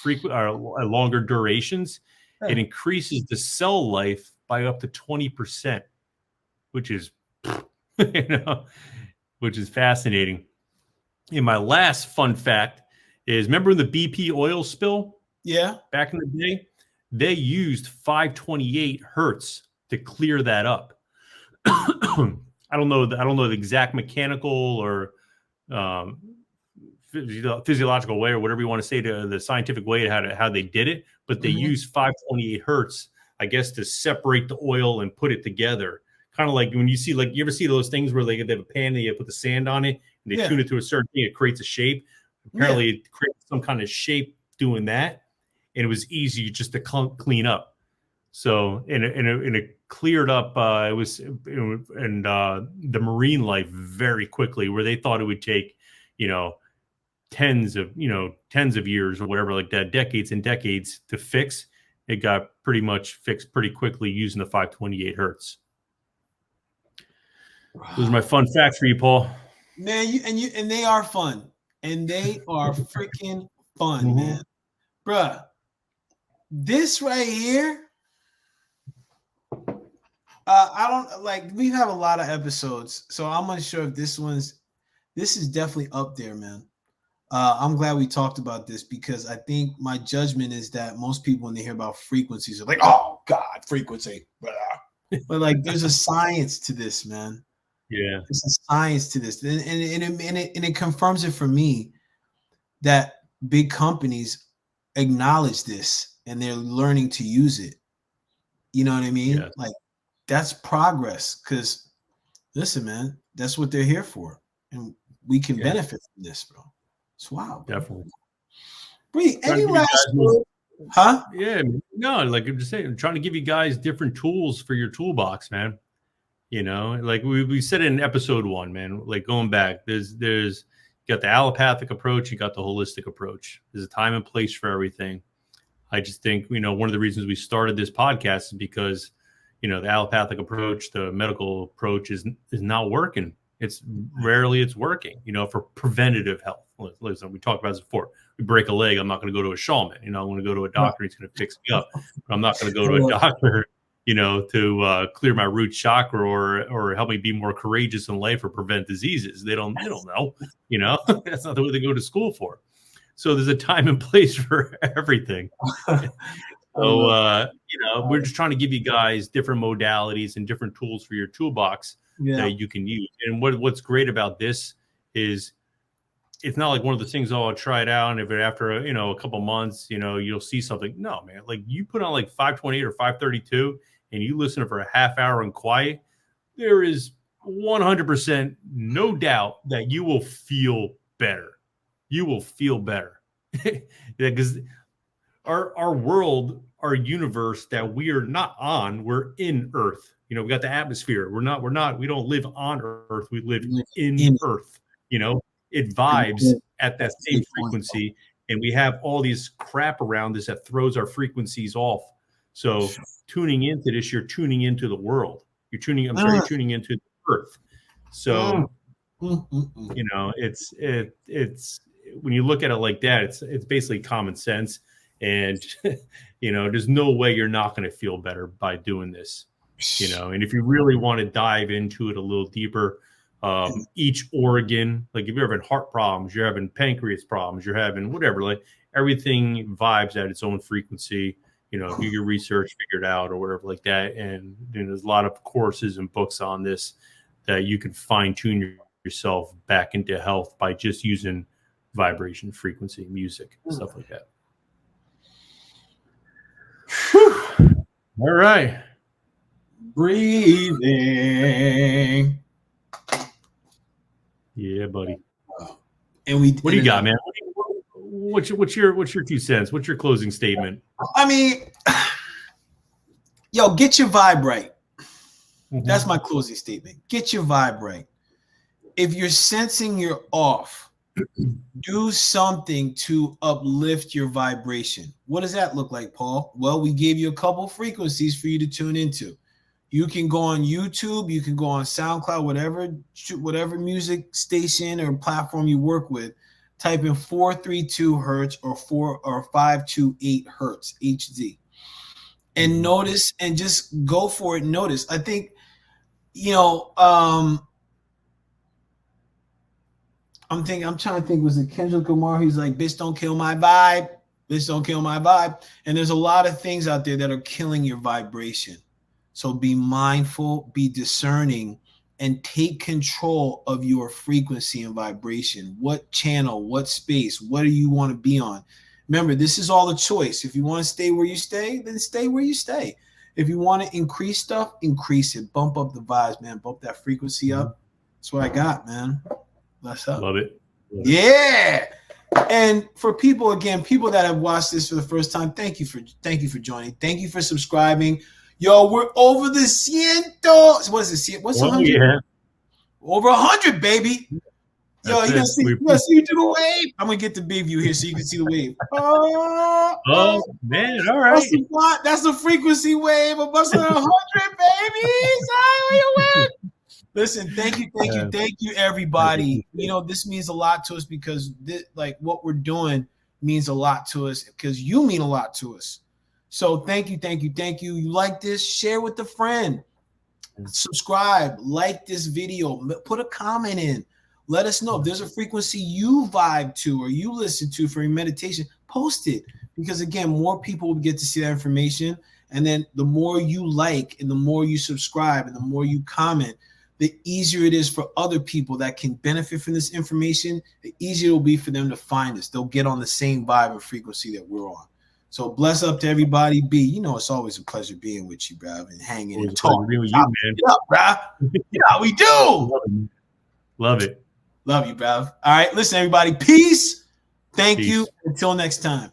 frequent or longer durations, it Yeah. increases the cell life by up to 20%, which is, which is fascinating. And my last fun fact is, remember the BP oil spill? Yeah. Back in the day, they used 528 hertz to clear that up. I don't know the exact mechanical or um, physiological way or whatever you want to say, to the scientific way to how they did it, but they used 528 hertz, I guess, to separate the oil and put it together. Kind of like when you see, like, you ever see those things where they have a pan and they put the sand on it and they tune it to a certain thing, it creates a shape. Apparently, it creates some kind of shape doing that, and it was easy just to clean up. So, and it cleared up. It was and the marine life very quickly, where they thought it would take, tens of years or whatever like that, decades and decades to fix. It got pretty much fixed pretty quickly using the 528 hertz. Those are my fun facts for you, Paul. Man, and they are fun. And they are freaking fun, man. Bruh. This right here, I don't like, we have a lot of episodes, so I'm unsure if this is definitely up there, man. I'm glad we talked about this, because I think my judgment is that most people, when they hear about frequencies, are like, oh God, frequency. But like, there's a science to this, man. Yeah. There's a science to this. And it confirms it for me that big companies acknowledge this and they're learning to use it. You know what I mean? Yeah. Like, that's progress, because listen, man, that's what they're here for. And we can benefit from this, bro. It's wild, bro. Definitely. Bree, any last word? Huh? Yeah, no, like I'm just saying, I'm trying to give you guys different tools for your toolbox, man. Like we said in episode 1, man, like going back, there's you got the allopathic approach, you got the holistic approach. There's a time and place for everything. I just think, one of the reasons we started this podcast is because, the allopathic approach, the medical approach is not working. It's working, for preventative health. Listen, we talked about this before. We break a leg, I'm not going to go to a shaman. I'm going to go to a doctor. He's going to fix me up. But I'm not going to go to a doctor, to clear my root chakra or help me be more courageous in life or prevent diseases. They don't know. That's not what they go to school for. So there's a time and place for everything. So, we're just trying to give you guys different modalities and different tools for your toolbox that you can use. And what's great about this is it's not like one of the things, I'll try it out, and if after a couple months, you'll see something. No, man, like you put on like 528 or 532 and you listen to for a half hour in quiet, there is 100% no doubt that you will feel better. You will feel better. Because our world, our universe that we are not on, we're in Earth. We got the atmosphere. We don't live on Earth. We live in Earth. It vibes at that same frequency, and we have all these crap around us that throws our frequencies off. So tuning into this, you're tuning into the world. You're tuning into the Earth. So, it's when you look at it like that, it's basically common sense. And, there's no way you're not going to feel better by doing this, and if you really want to dive into it a little deeper, Each organ, like if you're having heart problems, you're having pancreas problems, you're having whatever, like everything vibes at its own frequency. Do your research, figure it out, or whatever like that. And there's a lot of courses and books on this that you can fine tune yourself back into health by just using vibration, frequency, music, stuff like that. Whew. All right. Breathing. Yeah, buddy. And what do you got, man? What's your 2 cents? What's your closing statement? I mean, yo, get your vibe right. That's my closing statement. Get your vibe right. If you're sensing you're off, do something to uplift your vibration. What does that look like, Paul? Well, we gave you a couple frequencies for you to tune into. You can go on YouTube, you can go on SoundCloud, whatever music station or platform you work with. Type in 432 hertz or 528 hertz HD, and notice, and just go for it. Notice. I think, I'm trying to think, was it Kendrick Lamar? He's like, bitch, don't kill my vibe. Bitch, don't kill my vibe. And there's a lot of things out there that are killing your vibration. So be mindful, be discerning, and take control of your frequency and vibration. What channel, what space, what do you want to be on? Remember, this is all a choice. If you want to stay where you stay, then stay where you stay. If you want to increase stuff, increase it. Bump up the vibes, man. Bump that frequency up. That's what I got, man. Bless up. Love it. Yeah. And for people that have watched this for the first time, thank you for joining. Thank you for subscribing. Yo, we're over the cientos. What is it? What's 100? Yeah. Over 100, baby. Yo, you gonna see you do the wave? I'm gonna get the big view here so you can see the wave. Oh man, all right. That's the frequency wave of us 100, baby. Sorry, where you went? Listen, thank you, everybody. This means a lot to us because what we're doing means a lot to us because you mean a lot to us. So thank you. You like this? Share with a friend. Subscribe, like this video, put a comment in. Let us know if there's a frequency you vibe to or you listen to for your meditation. Post it because, again, more people will get to see that information. And then the more you like and the more you subscribe and the more you comment, the easier it is for other people that can benefit from this information. The easier it will be for them to find us. They'll get on the same vibe and frequency that we're on. So bless up to everybody. B, it's always a pleasure being with you, bro, and hanging and talking. Being with you, man. Get up, bro. We do. Love it. Love you, bro. All right, listen, everybody. Peace. Thank you. Until next time.